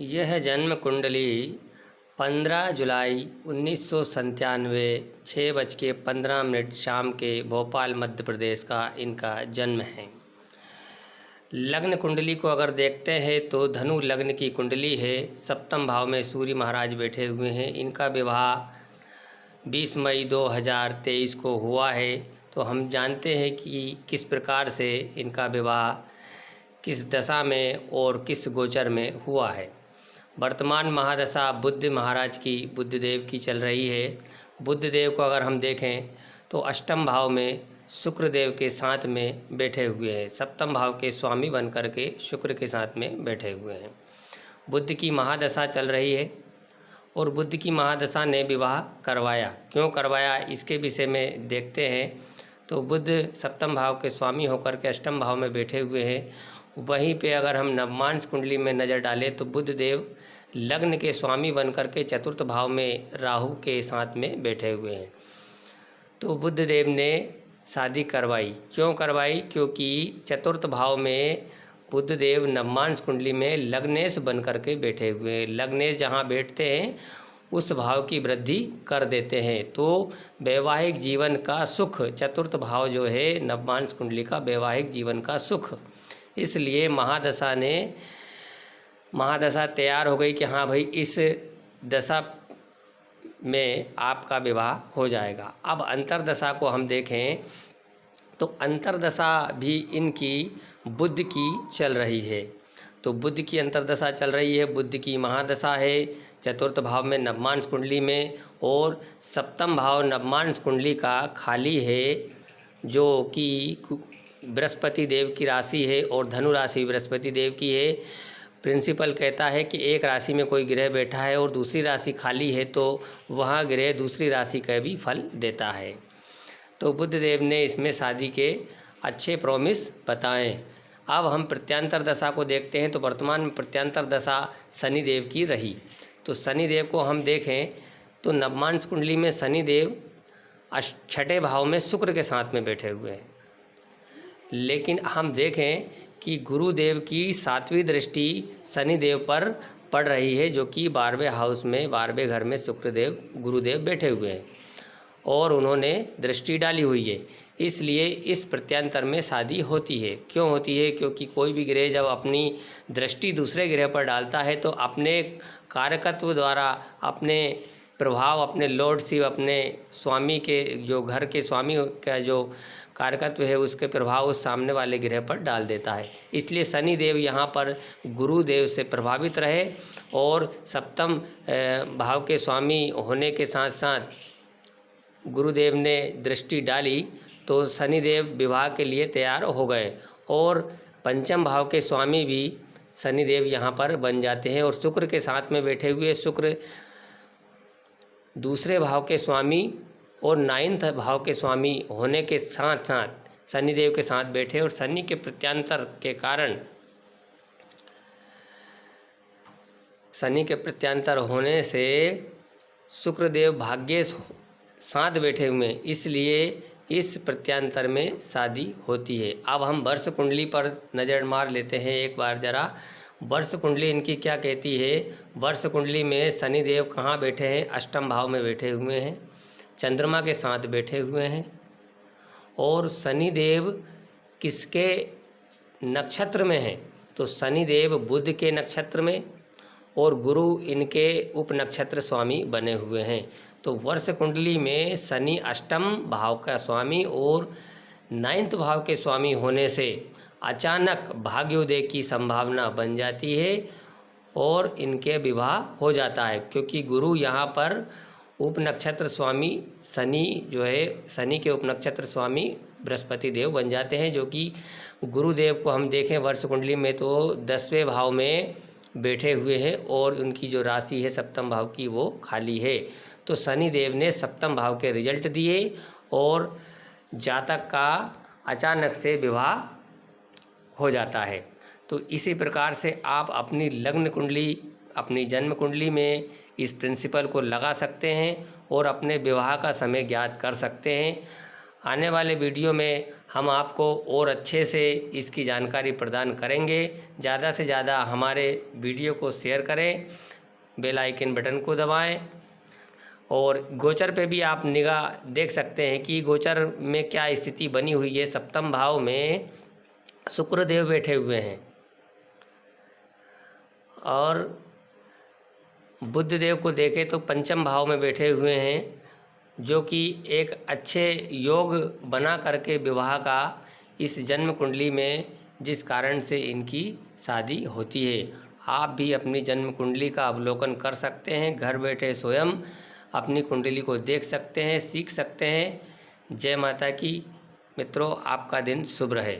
यह जन्म कुंडली 15 जुलाई 1997 6:15 शाम के भोपाल मध्य प्रदेश का इनका जन्म है। लग्न कुंडली को अगर देखते हैं तो धनु लग्न की कुंडली है। सप्तम भाव में सूर्य महाराज बैठे हुए हैं। इनका विवाह 20 मई 2023 को हुआ है। तो हम जानते हैं कि किस प्रकार से इनका विवाह किस दशा में और किस गोचर में हुआ है। वर्तमान महादशा बुध महाराज की, बुधदेव की चल रही है। बुधदेव को अगर हम देखें तो अष्टम भाव में शुक्रदेव के साथ में बैठे हुए हैं। सप्तम भाव के स्वामी बन कर के शुक्र के साथ में बैठे हुए हैं। बुध की महादशा चल रही है और बुध की महादशा ने विवाह करवाया। क्यों करवाया इसके विषय में देखते हैं। तो बुध सप्तम भाव के स्वामी होकर के अष्टम भाव में बैठे हुए हैं। वहीं पे अगर हम नवमांस कुंडली में नज़र डालें तो बुधदेव लग्न के स्वामी बनकर के चतुर्थ भाव में राहु के साथ में बैठे हुए हैं। तो बुधदेव ने शादी करवाई। क्यों करवाई? क्योंकि चतुर्थ भाव में बुधदेव नवमांस कुंडली में लग्नेश बनकर के बैठे हुए हैं। लग्नेश जहाँ बैठते हैं उस भाव की वृद्धि कर देते हैं। तो वैवाहिक जीवन का सुख, चतुर्थ भाव जो है नवमांस कुंडली का वैवाहिक जीवन का सुख, इसलिए महादशा तैयार हो गई कि हाँ भाई इस दशा में आपका विवाह हो जाएगा। अब अंतरदशा को हम देखें तो अंतरदशा भी इनकी बुध की चल रही है। तो बुध की अंतरदशा चल रही है। बुध की महादशा है चतुर्थ भाव में नवमांस कुंडली में, और सप्तम भाव नवमांस कुंडली का खाली है जो कि बृहस्पति देव की राशि है और धनु राशि बृहस्पति देव की है। प्रिंसिपल कहता है कि एक राशि में कोई ग्रह बैठा है और दूसरी राशि खाली है तो वहाँ ग्रह दूसरी राशि का भी फल देता है। तो बुधदेव ने इसमें शादी के अच्छे प्रॉमिस बताएं। अब हम प्रत्यांतर दशा को देखते हैं। तो वर्तमान में प्रत्यांतर दशा शनिदेव की रही। तो शनिदेव को हम देखें तो नवमांस कुंडली में शनिदेव छठे भाव में शुक्र के साथ में बैठे हुए हैं। लेकिन हम देखें कि गुरुदेव की 7वीं दृष्टि शनिदेव पर पड़ रही है, जो कि 12वें हाउस में 12वें घर में शुक्रदेव गुरुदेव बैठे हुए हैं और उन्होंने दृष्टि डाली हुई है। इसलिए इस प्रत्यांतर में शादी होती है। क्यों होती है? क्योंकि कोई भी ग्रह जब अपनी दृष्टि दूसरे ग्रह पर डालता है तो अपने कारकत्व द्वारा, अपने प्रभाव, अपने लॉर्ड शिव, अपने स्वामी के जो घर के स्वामी का जो कारकत्व है उसके प्रभाव उस सामने वाले ग्रह पर डाल देता है। इसलिए शनिदेव यहाँ पर गुरुदेव से प्रभावित रहे और सप्तम भाव के स्वामी होने के साथ साथ गुरुदेव ने दृष्टि डाली तो शनिदेव विवाह के लिए तैयार हो गए। और पंचम भाव के स्वामी भी शनिदेव यहाँ पर बन जाते हैं और शुक्र के साथ में बैठे हुए शुक्र दूसरे भाव के स्वामी और 9th भाव के स्वामी होने के साथ साथ शनिदेव के साथ बैठे और शनि के प्रत्यांतर के कारण, शनि के प्रत्यांतर होने से शुक्रदेव भाग्येश साथ बैठे हुए हैं। इसलिए इस प्रत्यांतर में शादी होती है। अब हम वर्ष कुंडली पर नज़र मार लेते हैं एक बार ज़रा। वर्ष कुंडली इनकी क्या कहती है? वर्ष कुंडली में शनिदेव कहाँ बैठे हैं? अष्टम भाव में बैठे हुए हैं, चंद्रमा के साथ बैठे हुए हैं। और शनिदेव किसके नक्षत्र में हैं? तो शनिदेव बुध के नक्षत्र में और गुरु इनके उप नक्षत्र स्वामी बने हुए हैं। तो वर्ष कुंडली में शनि अष्टम भाव का स्वामी और 9th भाव के स्वामी होने से अचानक भाग्योदय की संभावना बन जाती है और इनके विवाह हो जाता है। क्योंकि गुरु यहाँ पर उप नक्षत्र स्वामी शनि जो है, शनि के उप नक्षत्र स्वामी बृहस्पति देव बन जाते हैं, जो कि गुरुदेव को हम देखें वर्ष कुंडली में तो 10वें भाव में बैठे हुए हैं और उनकी जो राशि है सप्तम भाव की वो खाली है। तो शनिदेव ने सप्तम भाव के रिजल्ट दिए और जातक का अचानक से विवाह हो जाता है। तो इसी प्रकार से आप अपनी लग्न कुंडली, अपनी जन्म कुंडली में इस प्रिंसिपल को लगा सकते हैं और अपने विवाह का समय ज्ञात कर सकते हैं। आने वाले वीडियो में हम आपको और अच्छे से इसकी जानकारी प्रदान करेंगे। ज़्यादा से ज़्यादा हमारे वीडियो को शेयर करें, बेल आइकन बटन को दबाएं और गोचर पे भी आप निगाह देख सकते हैं कि गोचर में क्या स्थिति बनी हुई है। सप्तम भाव में शुक्रदेव बैठे हुए हैं और बुध देव को देखें तो पंचम भाव में बैठे हुए हैं, जो कि एक अच्छे योग बना करके विवाह का इस जन्म कुंडली में जिस कारण से इनकी शादी होती है। आप भी अपनी जन्म कुंडली का अवलोकन कर सकते हैं, घर बैठे स्वयं अपनी कुंडली को देख सकते हैं, सीख सकते हैं। जय माता की। मित्रों, आपका दिन शुभ रहे।